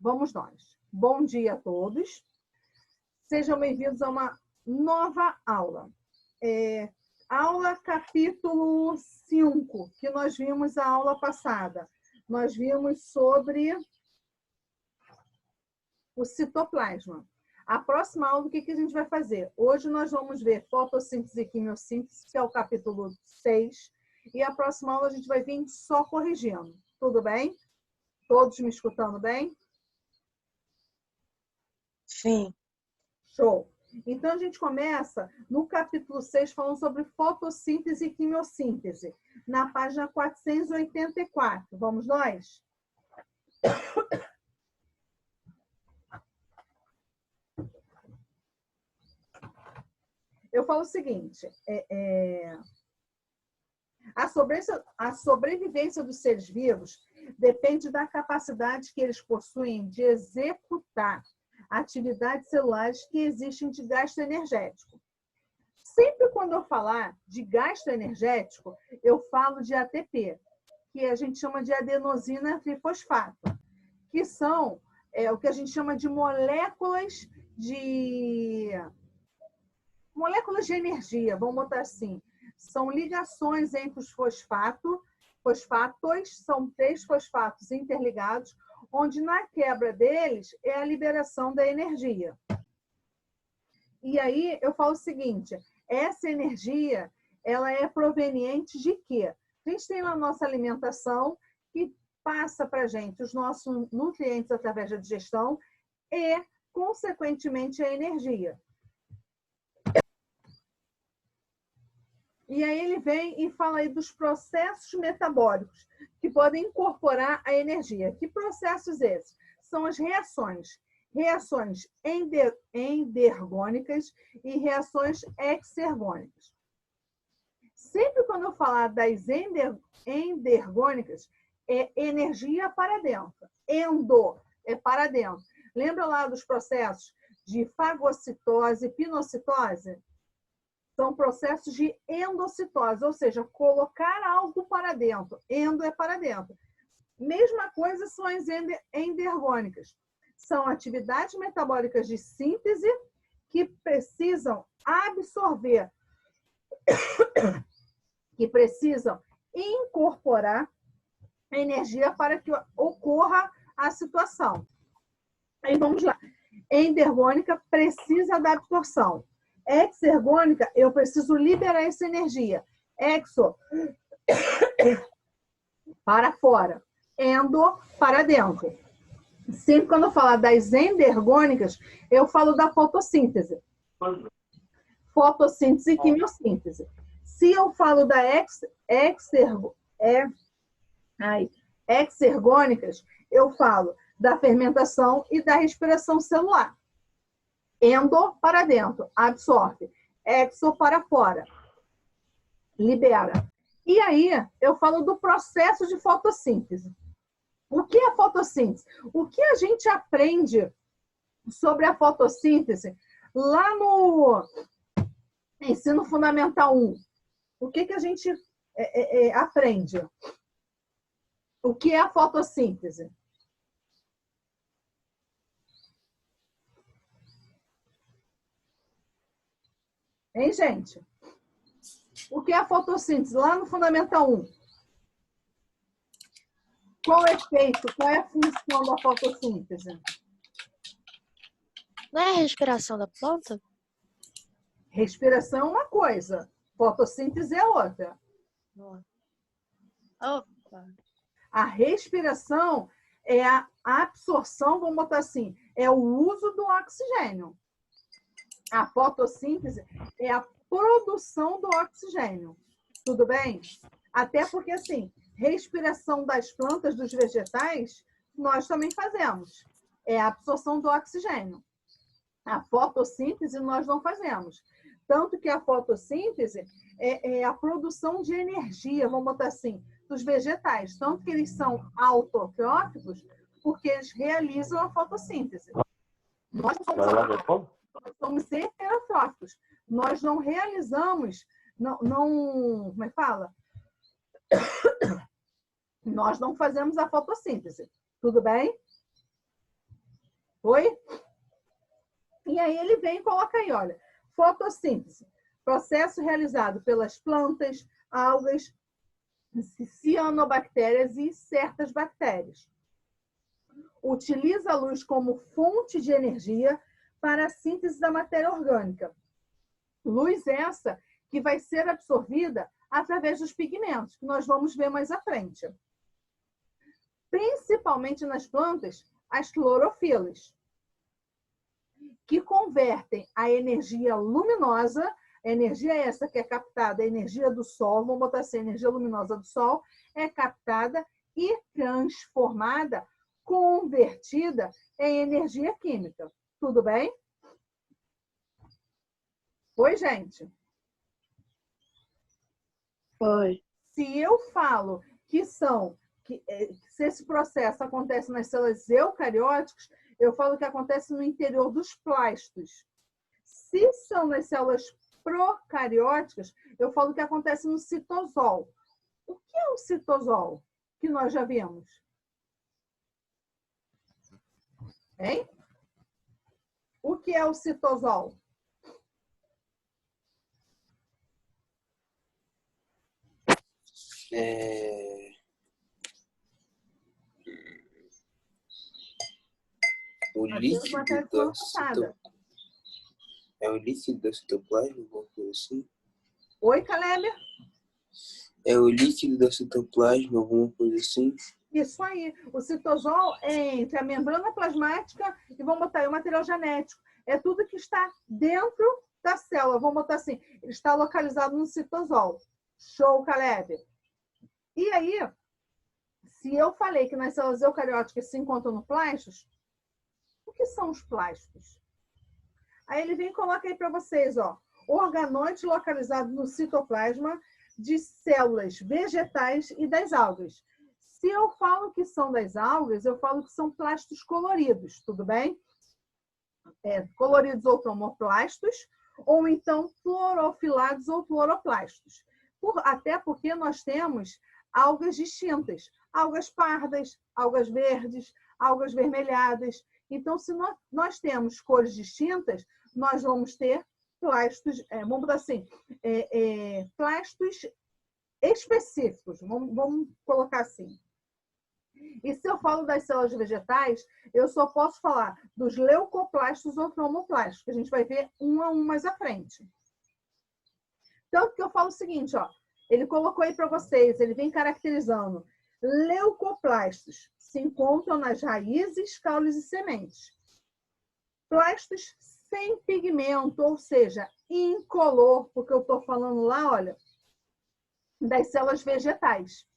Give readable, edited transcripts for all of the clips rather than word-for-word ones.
Vamos nós. Bom dia a todos. Sejam bem-vindos a uma nova aula. Aula capítulo 5, que nós vimos a aula passada. Nós vimos sobre o citoplasma. A próxima aula, o que a gente vai fazer? Hoje nós vamos ver fotossíntese e quimiossíntese, que é o capítulo 6. E a próxima aula a gente vai vir só corrigindo. Tudo bem? Todos me escutando bem? Sim. Show. Então, a gente começa no capítulo 6, falando sobre fotossíntese e quimiossíntese, na página 484. Vamos nós? Eu falo o seguinte, a sobrevivência dos seres vivos depende da capacidade que eles possuem de executar atividades celulares que existem de gasto energético. Sempre quando eu falar de gasto energético, eu falo de ATP, que a gente chama de adenosina trifosfato, que são o que a gente chama de moléculas de energia, vamos botar assim. São ligações entre os fosfatos, são 3 fosfatos interligados, onde na quebra deles é a liberação da energia. E aí eu falo o seguinte, essa energia, ela é proveniente de quê? A gente tem na nossa alimentação, que passa para a gente os nossos nutrientes através da digestão e, consequentemente, a energia. E aí ele vem e fala aí dos processos metabólicos que podem incorporar a energia. Que processos esses? São as reações. Reações endergônicas e reações exergônicas. Sempre quando eu falar das endergônicas, é energia para dentro. Endo é para dentro. Lembra lá dos processos de fagocitose e pinocitose? São processos de endocitose, ou seja, colocar algo para dentro. Endo é para dentro. Mesma coisa são as endergônicas. São atividades metabólicas de síntese que precisam absorver, que precisam incorporar energia para que ocorra a situação. Aí vamos lá. Endergônica precisa da absorção. Exergônica, eu preciso liberar essa energia. Exo, para fora. Endo, para dentro. Sempre quando eu falar das endergônicas, eu falo da fotossíntese. Fotossíntese e quimiossíntese. Se eu falo da exergônicas, eu falo da fermentação e da respiração celular. Endo para dentro, absorve. Exo para fora, libera. E aí, eu falo do processo de fotossíntese. O que é fotossíntese? O que a gente aprende sobre a fotossíntese lá no ensino fundamental 1? O que a gente aprende? O que é a fotossíntese? Hein, gente? O que é a fotossíntese? Lá no Fundamental 1. Qual é o efeito? Qual é a função da fotossíntese? Não é a respiração da planta? Respiração é uma coisa. Fotossíntese é outra. Opa. A respiração é a absorção, vamos botar assim, é o uso do oxigênio. A fotossíntese é a produção do oxigênio. Tudo bem? Até porque, assim, respiração das plantas, dos vegetais, nós também fazemos. É a absorção do oxigênio. A fotossíntese nós não fazemos. Tanto que a fotossíntese é a produção de energia, vamos botar assim, dos vegetais. Tanto que eles são autotróficos, porque eles realizam a fotossíntese. Nós somos heterotróficos. Nós não realizamos, como é que fala? Nós não fazemos a fotossíntese. Tudo bem? Foi? E aí ele vem e coloca aí, olha, fotossíntese, processo realizado pelas plantas, algas, cianobactérias e certas bactérias. Utiliza a luz como fonte de energia para a síntese da matéria orgânica. Luz essa que vai ser absorvida através dos pigmentos, que nós vamos ver mais à frente. Principalmente nas plantas, as clorofilas, que convertem a energia luminosa, a energia essa que é captada, a energia do Sol, vamos botar assim, a energia luminosa do Sol, é captada e transformada, convertida em energia química. Tudo bem? Oi, gente? Foi. Se eu falo que se esse processo acontece nas células eucarióticas, eu falo que acontece no interior dos plastos. Se são nas células procarióticas, eu falo que acontece no citosol. O que é o citosol? Que nós já vimos. Hein? O que é o citosol? O líquido é o líquido do citoplasma, alguma coisa assim? Oi, Caleb? É o líquido do citoplasma, alguma coisa assim? Isso aí. O citosol é entre a membrana plasmática e vamos botar aí o material genético. É tudo que está dentro da célula. Vamos botar assim, ele está localizado no citosol. Show, Caleb. E aí, se eu falei que nas células eucarióticas se encontram no plastos, o que são os plastos? Aí ele vem e coloca aí para vocês, ó, organoides localizados no citoplasma de células vegetais e das algas. Se eu falo que são das algas, eu falo que são plastos coloridos, tudo bem? Coloridos ou cromoplastos, ou então clorofilados ou cloroplastos. Até porque nós temos algas distintas, algas pardas, algas verdes, algas vermelhadas. Então, se nós temos cores distintas, nós vamos ter plastos, vamos botar assim, plastos específicos, vamos colocar assim. E se eu falo das células vegetais, eu só posso falar dos leucoplastos ou cromoplastos, que a gente vai ver um a um mais à frente. Tanto que eu falo o seguinte, ó, ele colocou aí para vocês, ele vem caracterizando. Leucoplastos se encontram nas raízes, caules e sementes. Plastos sem pigmento, ou seja, incolor, porque eu estou falando lá, olha, das células vegetais.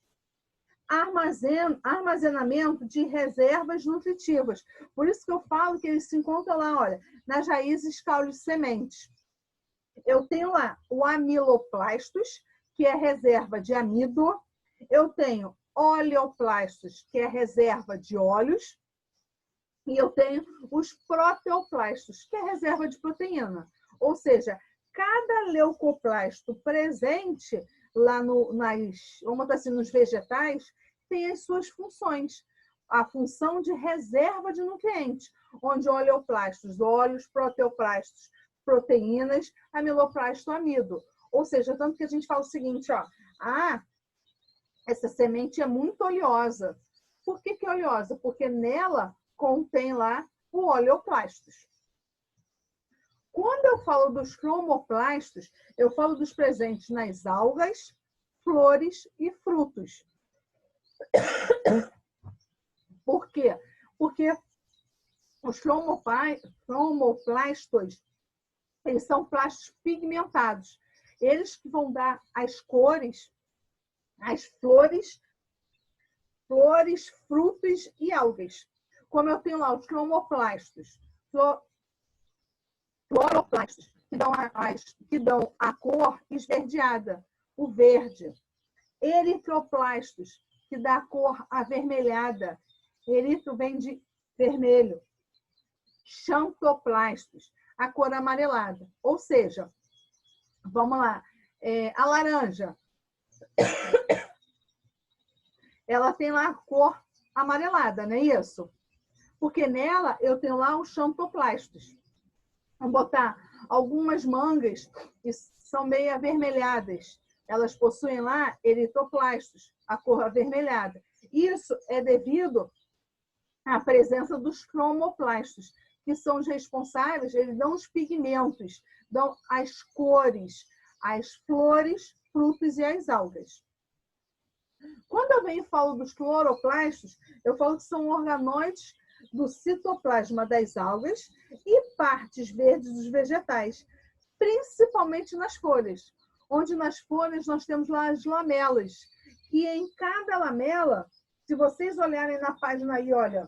Armazenamento de reservas nutritivas. Por isso que eu falo que eles se encontram lá, olha, nas raízes, caules e sementes. Eu tenho lá o amiloplastos, que é reserva de amido. Eu tenho oleoplastos, que é reserva de óleos. E eu tenho os proteoplastos, que é reserva de proteína. Ou seja, cada leucoplasto presente lá vamos botar assim, nos vegetais, tem as suas funções. A função de reserva de nutrientes, onde oleoplastos, óleos, proteoplastos, proteínas, amiloplasto, amido. Ou seja, tanto que a gente fala o seguinte, ó, essa semente é muito oleosa. Por que é oleosa? Porque nela contém lá o oleoplastos. Quando eu falo dos cromoplastos, eu falo dos presentes nas algas, flores e frutos. Por quê? Porque os cromoplastos, eles são plastos pigmentados. Eles que vão dar as cores, as flores, frutos e algas. Como eu tenho lá os cromoplastos, cloroplastos, que dão a cor esverdeada, o verde. Eritroplastos, que dá a cor avermelhada. Eritro vem de vermelho. Xantoplastos, a cor amarelada. Ou seja, vamos lá, a laranja, ela tem lá a cor amarelada, não é isso? Porque nela eu tenho lá os xantoplastos. Vamos botar algumas mangas que são meio avermelhadas. Elas possuem lá eritoplastos, a cor avermelhada. Isso é devido à presença dos cromoplastos, que são os responsáveis, eles dão os pigmentos, dão as cores, as flores, frutos e as algas. Quando eu venho e falo dos cloroplastos, eu falo que são organoides do citoplasma das algas e partes verdes dos vegetais, principalmente nas folhas, onde nas folhas nós temos lá as lamelas, e em cada lamela, se vocês olharem na página aí, olha,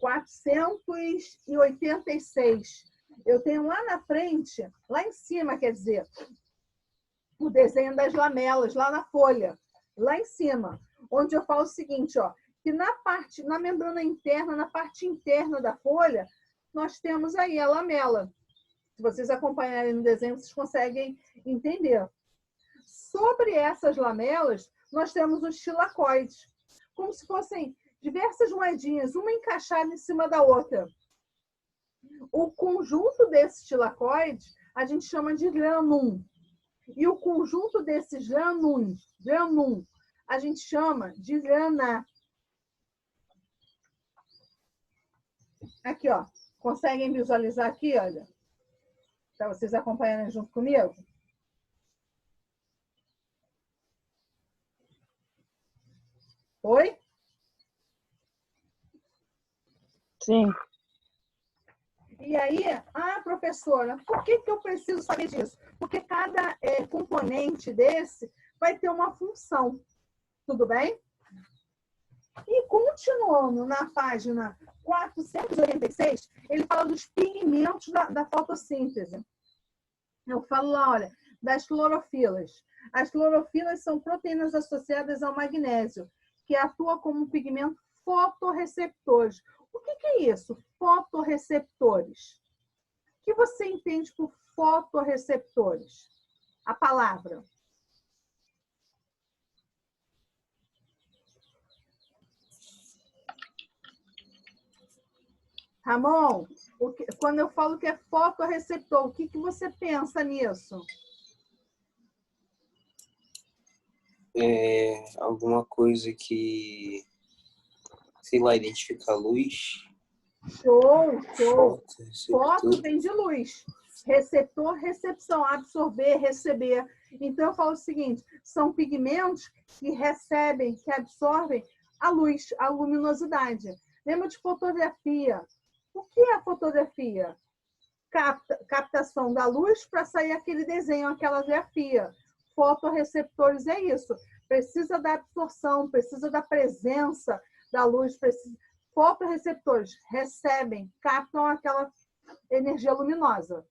486, eu tenho lá na frente, lá em cima, quer dizer, o desenho das lamelas, lá na folha, lá em cima, onde eu falo o seguinte, ó, que na membrana interna, na parte interna da folha, nós temos aí a lamela. Se vocês acompanharem no desenho, vocês conseguem entender. Sobre essas lamelas, nós temos os tilacoides, como se fossem diversas moedinhas, uma encaixada em cima da outra. O conjunto desses tilacoides, a gente chama de granum. E o conjunto desses granum, a gente chama de grana. Aqui, ó. Conseguem visualizar aqui, olha? Para vocês acompanharem junto comigo? Oi? Sim. E aí, professora, por que eu preciso saber disso? Porque cada componente desse vai ter uma função. Tudo bem? E continuando na página 486, ele fala dos pigmentos da fotossíntese. Eu falo lá, olha, das clorofilas. As clorofilas são proteínas associadas ao magnésio, que atua como pigmento fotorreceptores. O que é isso? Fotorreceptores. O que você entende por fotorreceptores? A palavra. Ramon, quando eu falo que é fotorreceptor, o que você pensa nisso? Alguma coisa que, sei lá, identifica a luz. Show! Foto Foto vem de luz. Receptor, recepção, absorver, receber. Então, eu falo o seguinte, são pigmentos que recebem, que absorvem a luz, a luminosidade. Lembra de fotografia? O que é a fotografia? Captação da luz para sair aquele desenho, aquela grafia. Fotorreceptores é isso. Precisa da absorção, precisa da presença da luz. Fotorreceptores recebem, captam aquela energia luminosa.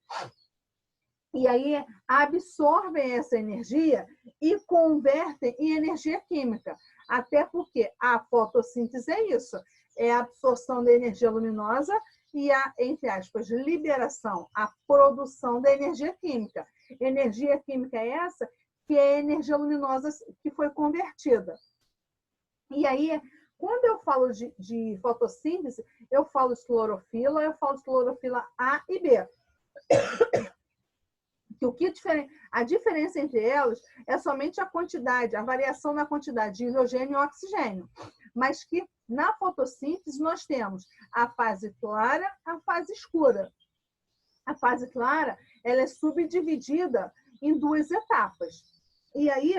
E aí absorvem essa energia e convertem em energia química. Até porque a fotossíntese é isso. É a absorção da energia luminosa e a, entre aspas, liberação, a produção da energia química. Energia química é essa que é a energia luminosa que foi convertida. E aí, quando eu falo de fotossíntese, eu falo de clorofila, eu falo de clorofila A e B. A diferença entre elas é somente a quantidade, a variação na quantidade de hidrogênio e oxigênio. Mas que na fotossíntese nós temos a fase clara, a fase escura. A fase clara, ela é subdividida em duas etapas. E aí,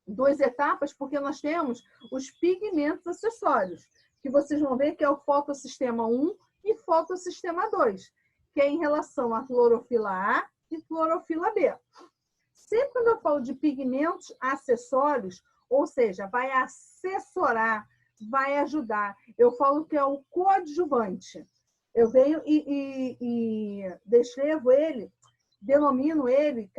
duas etapas porque nós temos os pigmentos acessórios, que vocês vão ver que é o fotossistema 1 e fotossistema 2, que é em relação à clorofila A e clorofila B. Sempre quando eu falo de pigmentos acessórios, ou seja, vai assessorar, vai ajudar, eu falo que é o coadjuvante. Eu venho e descrevo ele, denomino ele,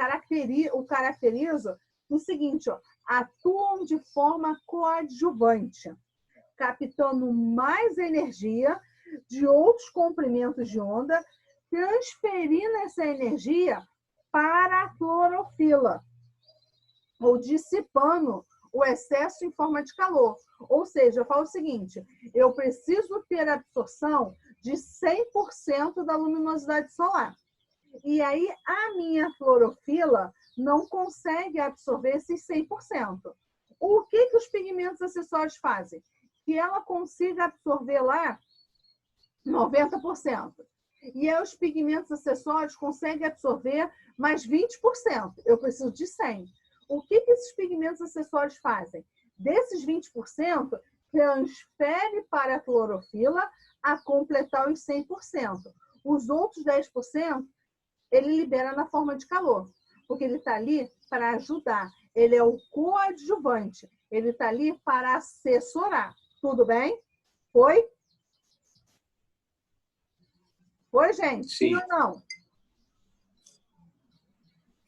o caracterizo no seguinte, ó, atuam de forma coadjuvante, captando mais energia de outros comprimentos de onda, transferindo essa energia para a clorofila, ou dissipando o excesso em forma de calor. Ou seja, eu falo o seguinte, eu preciso ter absorção de 100% da luminosidade solar. E aí, a minha clorofila não consegue absorver esses 100%. O que os pigmentos acessórios fazem? Que ela consiga absorver lá 90%. E aí, os pigmentos acessórios conseguem absorver mais 20%. Eu preciso de 100%. O que esses pigmentos acessórios fazem? Desses 20%, transfere para a clorofila a completar os 100%. Os outros 10%, ele libera na forma de calor, porque ele está ali para ajudar. Ele é o coadjuvante. Ele está ali para assessorar. Tudo bem? Foi? Foi, gente? Sim. Sim ou não?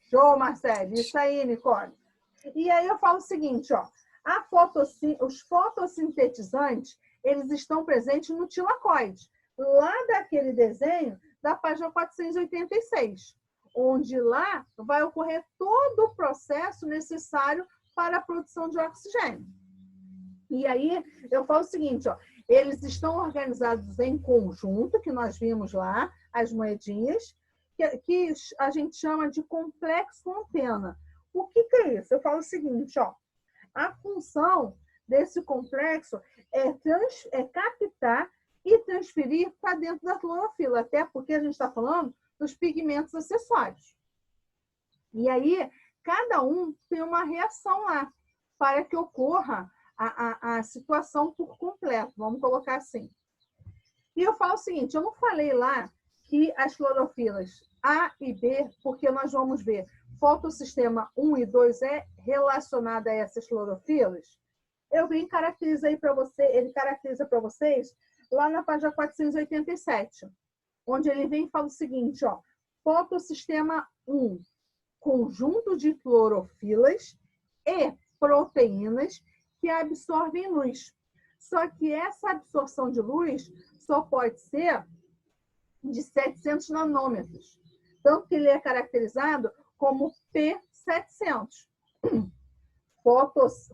Show, Marcelo. Isso aí, Nicole. E aí eu falo o seguinte, ó. Os fotossintetizantes, eles estão presentes no tilacoide. Lá daquele desenho da página 486, onde lá vai ocorrer todo o processo necessário para a produção de oxigênio. E aí eu falo o seguinte, ó, eles estão organizados em conjunto, que nós vimos lá, as moedinhas, que a gente chama de complexo antena. O que é isso? Eu falo o seguinte, ó, a função desse complexo é captar e transferir para dentro da clorofila, até porque a gente está falando dos pigmentos acessórios. E aí, cada um tem uma reação lá, para que ocorra a situação por completo, vamos colocar assim. E eu falo o seguinte, eu não falei lá que as clorofilas A e B, porque nós vamos ver, fotossistema 1 e 2 é relacionado a essas clorofilas. Eu vim caracterizar aí para você, ele caracteriza para vocês lá na página 487, onde ele vem e fala o seguinte, ó, fotossistema 1, conjunto de clorofilas e proteínas que absorvem luz. Só que essa absorção de luz só pode ser de 700 nanômetros. Tanto que ele é caracterizado como P700.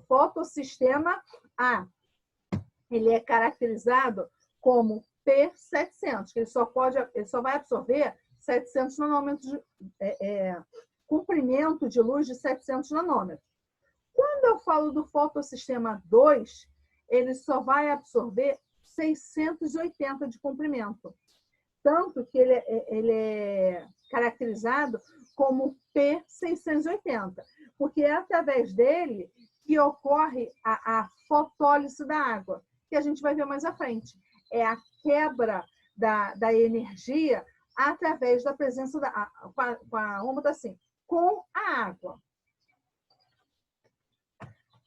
Fotossistema A. Ele é caracterizado como P700, que ele só vai absorver 700 nanômetros de comprimento de luz de 700 nanômetros. Quando eu falo do fotossistema 2, ele só vai absorver 680 de comprimento. Tanto que ele é caracterizado como P680, porque é através dele que ocorre a fotólise da água, que a gente vai ver mais à frente. É a quebra da energia através da presença vamos botar assim, com a água.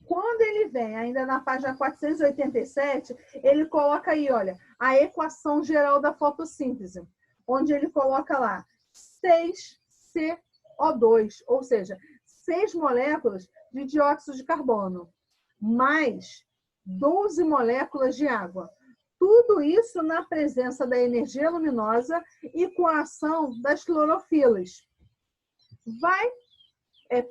Quando ele vem, ainda na página 487, ele coloca aí, olha, a equação geral da fotossíntese, onde ele coloca lá 6CO2, ou seja, 6 moléculas de dióxido de carbono, mais 12 moléculas de água. Tudo isso na presença da energia luminosa e com a ação das clorofilas. Vai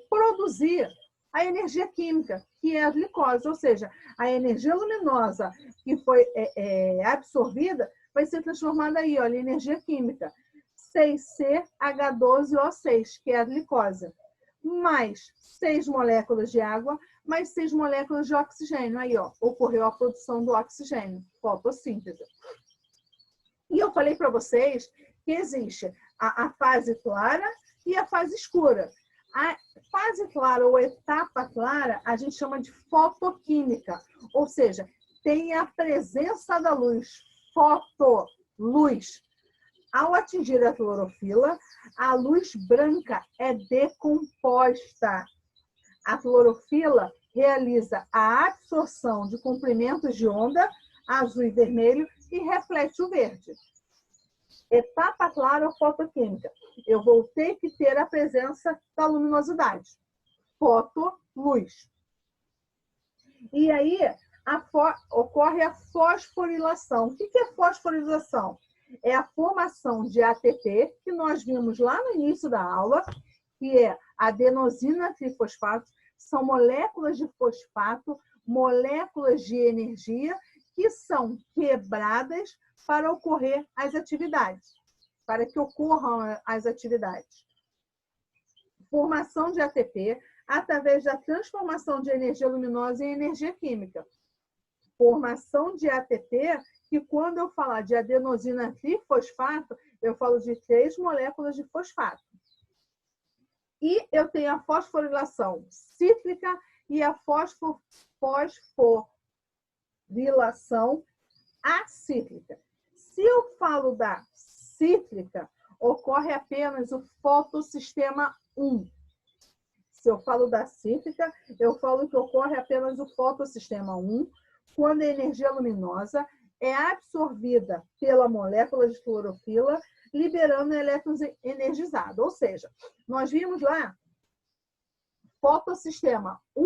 produzir a energia química, que é a glicose, ou seja, a energia luminosa que foi absorvida vai ser transformada aí, olha, em energia química. 6CH12O6, que é a glicose, mais 6 moléculas de água, mais 6 moléculas de oxigênio. Aí, ó, ocorreu a produção do oxigênio, fotossíntese. E eu falei para vocês que existe a fase clara e a fase escura. A fase clara ou etapa clara, a gente chama de fotoquímica, ou seja, tem a presença da luz, fotoluz. Ao atingir a clorofila, a luz branca é decomposta. A clorofila realiza a absorção de comprimentos de onda, azul e vermelho, e reflete o verde. Etapa clara ou fotoquímica. Eu vou ter que ter a presença da luminosidade. Fotoluz. E aí ocorre a fosforilação. O que é fosforilação? É a formação de ATP, que nós vimos lá no início da aula, que é adenosina trifosfato. São moléculas de fosfato, moléculas de energia que são quebradas para ocorrer as atividades, para que ocorram as atividades. Formação de ATP através da transformação de energia luminosa em energia química. Formação de ATP, que quando eu falar de adenosina trifosfato, eu falo de 3 moléculas de fosfato. E eu tenho a fosforilação cíclica e a fosforilação acíclica. Se eu falo da cíclica, ocorre apenas o fotossistema 1. Se eu falo da cíclica, eu falo que ocorre apenas o fotossistema 1, quando a energia luminosa é absorvida pela molécula de clorofila, liberando elétrons energizados. Ou seja, nós vimos lá fotossistema 1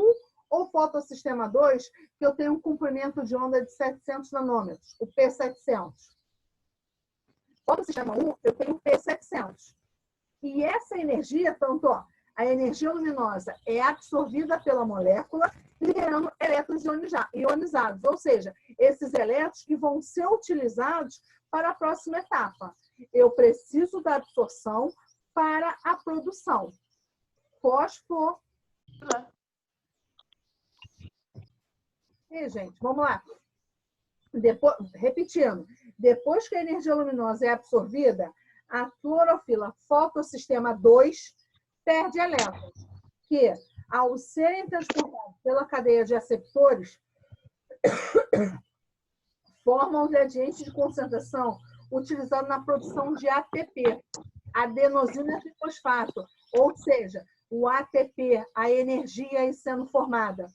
ou fotossistema 2, que eu tenho um comprimento de onda de 700 nanômetros, o P700. Fotossistema 1, eu tenho o P700. E essa energia, tanto, ó, a energia luminosa é absorvida pela molécula, liberando elétrons ionizados, ou seja, esses elétrons que vão ser utilizados para a próxima etapa. Eu preciso da absorção para a produção. Fosfo. E, gente, vamos lá. Repetindo, depois que a energia luminosa é absorvida, a clorofila fotossistema 2 perde elétrons, que, ao serem transportados pela cadeia de aceptores, formam um gradiente de concentração utilizado na produção de ATP, adenosina trifosfato, ou seja, o ATP, a energia sendo formada.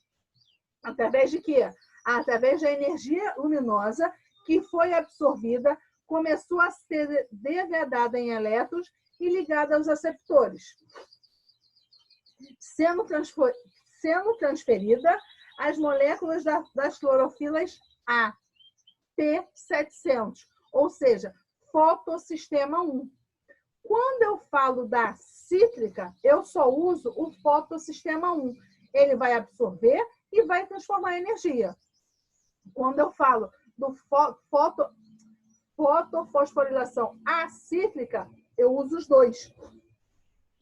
Através de quê? Através da energia luminosa que foi absorvida, começou a ser degradada em elétrons e ligada aos aceptores, sendo transferida às moléculas das clorofilas A, P700, ou seja, fotossistema 1. Quando eu falo da cíclica, eu só uso o fotossistema 1. Ele vai absorver e vai transformar em energia. Quando eu falo do fotofosforilação acíclica, eu uso os dois.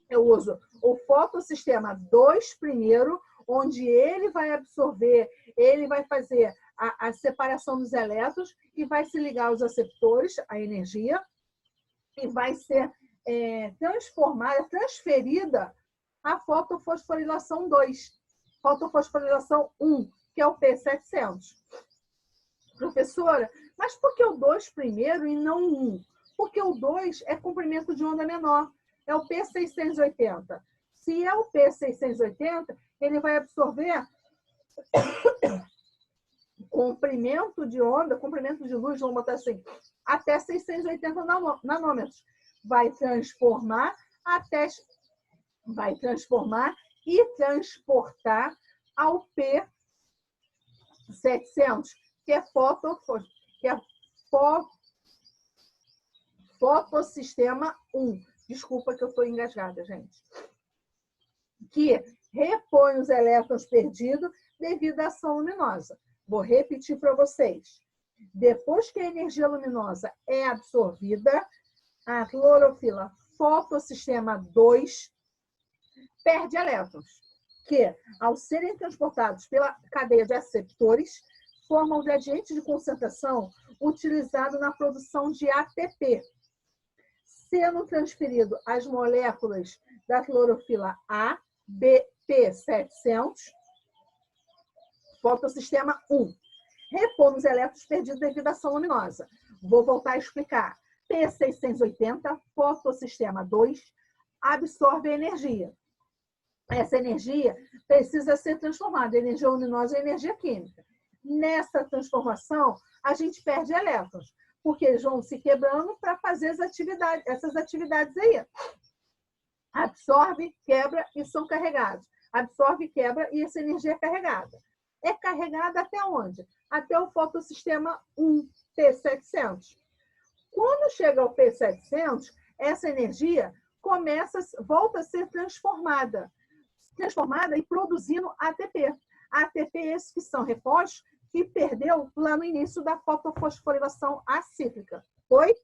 Eu uso o fotossistema 2 primeiro, onde ele vai absorver, ele vai fazer a separação dos elétrons e vai se ligar aos aceptores, a energia, e vai ser transferida a fotofosforilação 2, fotofosforilação 1, que é o P700. Professora, mas por que o 2 primeiro e não o 1? Porque o 2 é comprimento de onda menor, é o P680. Se é o P680, ele vai absorver comprimento de onda, comprimento de luz, vamos botar assim, até 680 nanômetros. Vai transformar e transportar ao P700, que é fotossistema 1. Desculpa que eu estou engasgada, gente. Que repõe os elétrons perdidos devido à ação luminosa. Vou repetir para vocês. Depois que a energia luminosa é absorvida, a clorofila fotossistema 2 perde elétrons, que, ao serem transportados pela cadeia de aceptores, formam um gradiente de concentração utilizado na produção de ATP, sendo transferido às moléculas da clorofila A, P700, fotossistema 1. Repõe os elétrons perdidos devido à ação luminosa. Vou voltar a explicar. P680, fotossistema 2, absorve a energia. Essa energia precisa ser transformada em energia luminosa e energia química. Nessa transformação, a gente perde elétrons, porque eles vão se quebrando para fazer essas atividades aí. Absorve, quebra e são carregados. Absorve, quebra e essa energia é carregada. É carregada até onde? Até o fotossistema 1, P700. Quando chega ao P700, essa energia volta a ser transformada. transformada e produzindo ATP. ATP esses que são refósforos que perdeu lá no início da fotofosforilação acíclica. Oi?